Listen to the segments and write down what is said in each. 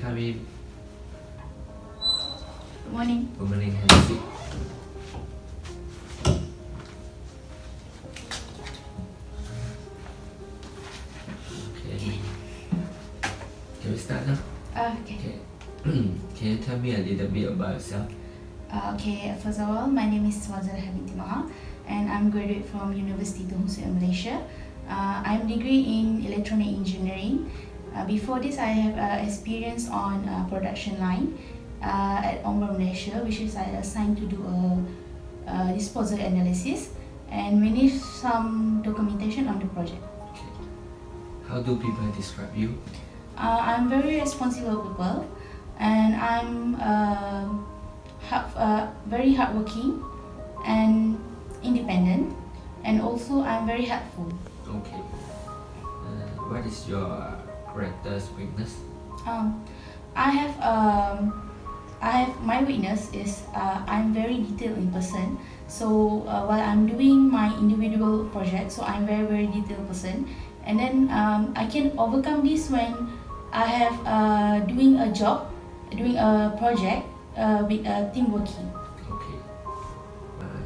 come in. Good morning. Good morning, have a seat. Okay. Can we start now? Okay. Okay. Can you tell me a little bit about yourself? Okay, first of all, my name is Zaleha Mahar and I'm graduate from University Tun in Malaysia. I'm degree in electronic engineering. Before this, I have experience on production line at Ong Wei Malaysia, which is I assigned to do a disposal analysis and manage some documentation on the project. Okay. How do people describe you? I'm very responsible people, and I'm very hardworking and independent, and also I'm very helpful. Okay. What is your character's weakness? I have my weakness is I'm very detailed in person. So while I'm doing my individual project, so I'm very detailed person, and then I can overcome this when I have doing a project with team working. Okay.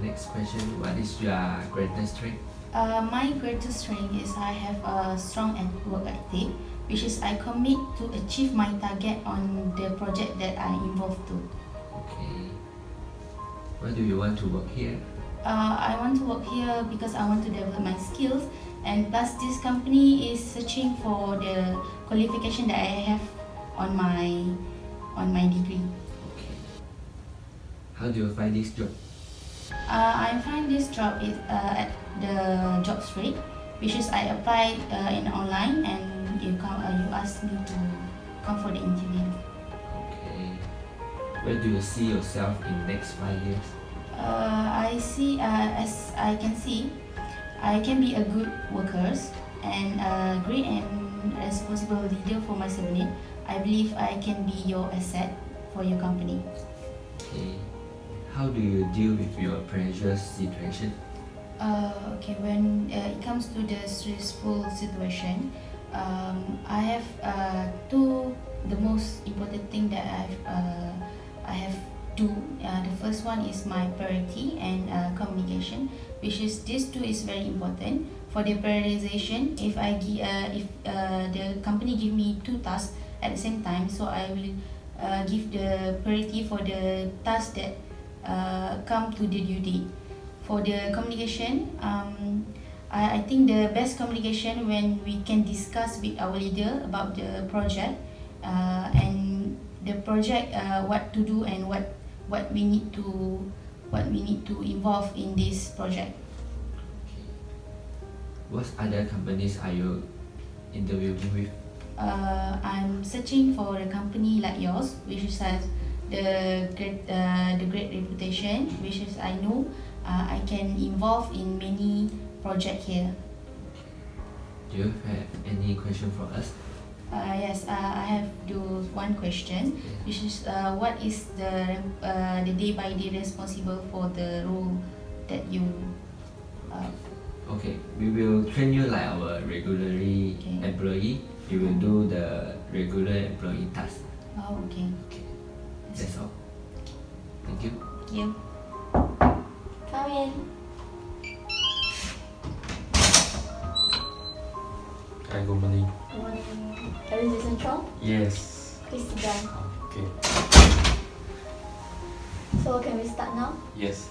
Next question. What is your greatest strength? My greatest strength is I have a strong work ethic, which is I commit to achieve my target on the project that I involved to. Okay. Why do you want to work here? I want to work here because I want to develop my skills, and plus this company is searching for the qualification that I have on my degree. Okay. How do you find this job? I find this job is at the job street, which is I applied in online and you asked me to come for the interview. Okay. Where do you see yourself in next 5 years? I see as I can see, I can be a good worker and a great and responsible leader for my subordinate. I believe I can be your asset for your company. Okay. How do you deal with your pressure situation? Okay, when it comes to the stressful situation, I have the most important thing that I have do. The first one is my priority and communication, which is these two is very important for the prioritization. If the company give me two tasks at the same time, so I will give the priority for the task that come to the due date. For the communication, I think the best communication when we can discuss with our leader about the project and the project, what to do and what we need to involve in this project. Okay. What other companies are you interviewing with? I'm searching for a company like yours, which has the great reputation, which is I know I can involve in many projects here. Do you have any question for us? Yes, I have one question, which is what is the day by day responsible for the role that you. Okay, we will train you like our regularly employee. You will do the regular employee task. Oh, okay. Okay, that's all. Thank you. Thank you. Come in. Hi, good morning. Good morning. Are you Jason Chong? Yes. Please sit down. Okay. So can we start now? Yes.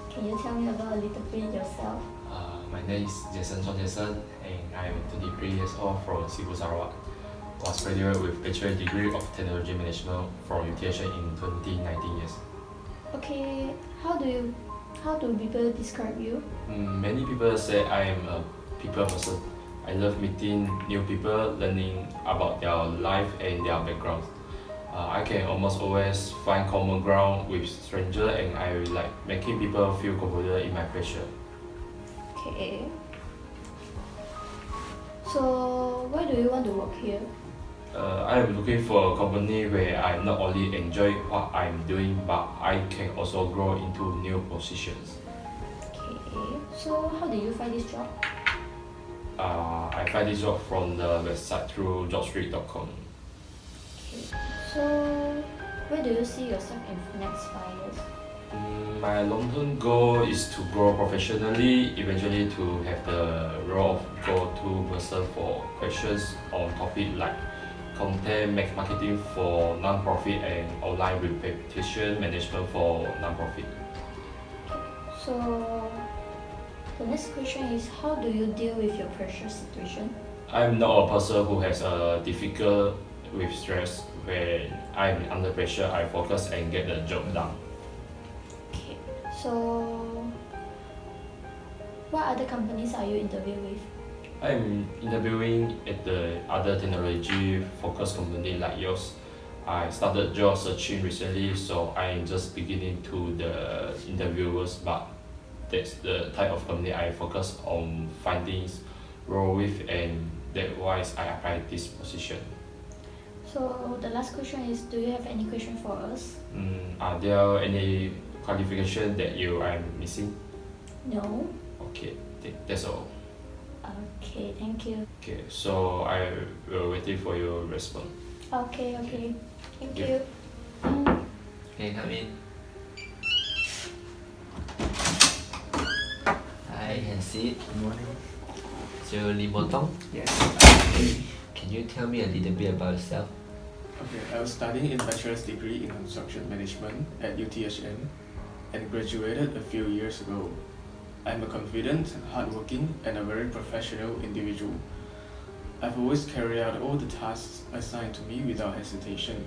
Can you tell me about a little bit yourself? My name is Jason Chong and I am 23 years old from Siew, Sarawak. Was graduated with bachelor degree of technology management from UTH in 2019 years. Okay, how do people describe you? Many people say I am a people person. I love meeting new people, learning about their life and their backgrounds. I can almost always find common ground with strangers and I like making people feel comfortable in my pressure. Okay. So why do you want to work here? I am looking for a company where I not only enjoy what I'm doing, but I can also grow into new positions. Okay. So how did you find this job? I find this job from the website through jobstreet.com. Okay. So, where do you see yourself in the next 5 years? My long-term goal is to grow professionally, eventually to have the role of go-to person for questions on topics like content marketing for non-profit and online reputation management for non-profit. So, the next question is how do you deal with your pressure situation? I'm not a person who has a difficult with stress. When I'm under pressure, I focus and get the job done. Okay. So, what other companies are you interviewing with? I'm interviewing at the other technology focused company like yours. I started job searching recently, so I'm just beginning to the interviewers, but that's the type of company I focus on finding role with, and that's why I apply this position. So, the last question is do you have any question for us? Are there any qualification that you are missing? No? Okay, that's all. Okay, thank you. Okay, so I will waiting for your response. Okay. Thank Yeah. you. Okay, come in. Hi, and sit. Good morning. So, Mow Thong, Yes. can you tell me a little bit about yourself? Okay, I was studying in bachelor's degree in construction management at UTHN and graduated a few years ago. I'm a confident, hardworking, and a very professional individual. I've always carried out all the tasks assigned to me without hesitation.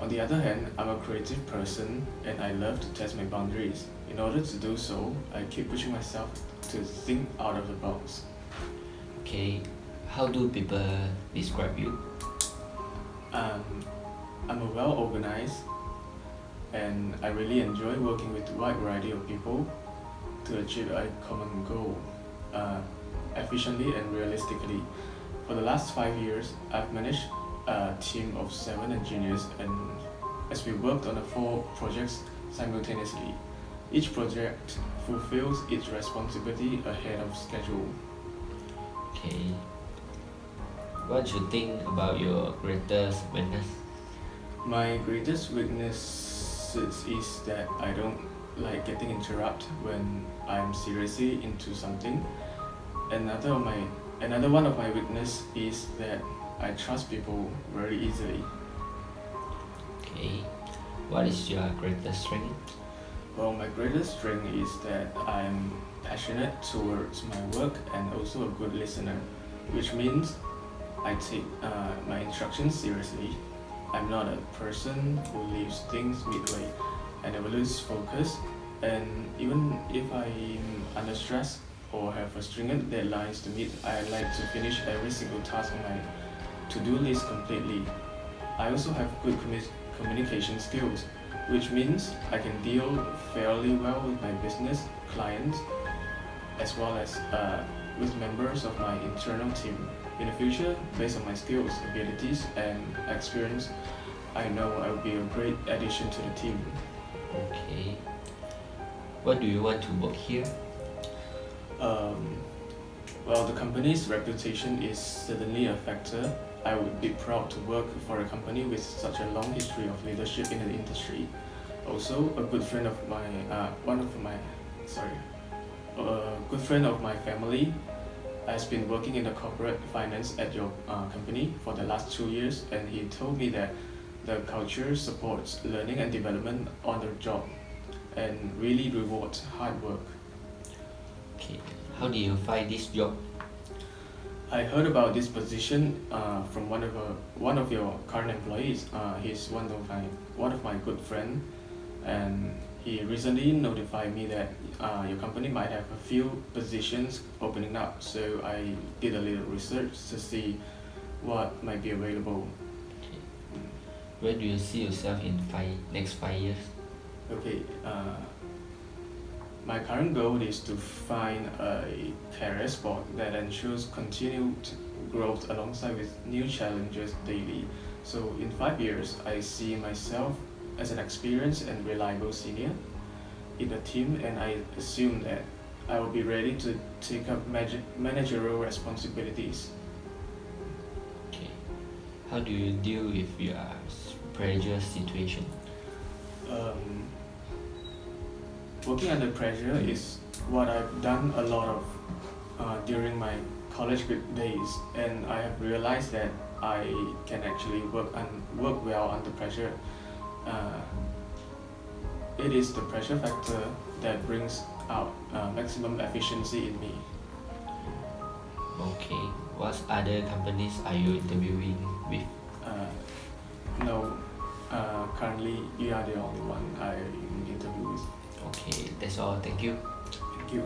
On the other hand, I'm a creative person and I love to test my boundaries. In order to do so, I keep pushing myself to think out of the box. Okay, how do people describe you? I'm a well-organized and I really enjoy working with a wide variety of people to achieve a common goal efficiently and realistically. For the last 5 years, I've managed a team of 7 engineers and as we worked on the 4 projects simultaneously. Each project fulfills its responsibility ahead of schedule. Okay. What do you think about your greatest weakness? My greatest weakness is that I don't like getting interrupted when I'm seriously into something. Another one of my weakness is that I trust people very easily. Okay. What is your greatest strength? Well, my greatest strength is that I'm passionate towards my work and also a good listener, which means I take my instructions seriously. I'm not a person who leaves things midway. I never lose focus, and even if I'm under stress or have a stringent deadlines to meet, I like to finish every single task on my to-do list completely. I also have good communication skills, which means I can deal fairly well with my business clients as well as with members of my internal team. In the future, based on my skills, abilities, and experience, I know I will be a great addition to the team. Okay. What do you want to work here? Well, the company's reputation is certainly a factor. I would be proud to work for a company with such a long history of leadership in the industry. Also, a good friend of my family has been working in the corporate finance at your company for the last 2 years, and he told me that the culture supports learning and development on the job and really rewards hard work. Okay. How do you find this job? I heard about this position from one of your current employees. He's one of my good friend, and he recently notified me that your company might have a few positions opening up. So I did a little research to see what might be available. Okay. Where do you see yourself in next 5 years? Okay. My current goal is to find a career spot that ensures continued growth alongside with new challenges daily. So in 5 years, I see myself as an experienced and reliable senior in the team, and I assume that I will be ready to take up managerial responsibilities. Okay. How how do you deal with your pressure situation? Working under pressure is what I've done a lot of during my college days, and I have realized that I can actually work well under pressure. It is the pressure factor that brings out maximum efficiency in me. Okay. What other companies are you interviewing with? No, currently you are the only one I interview with. Okay, that's all. Thank you. Thank you.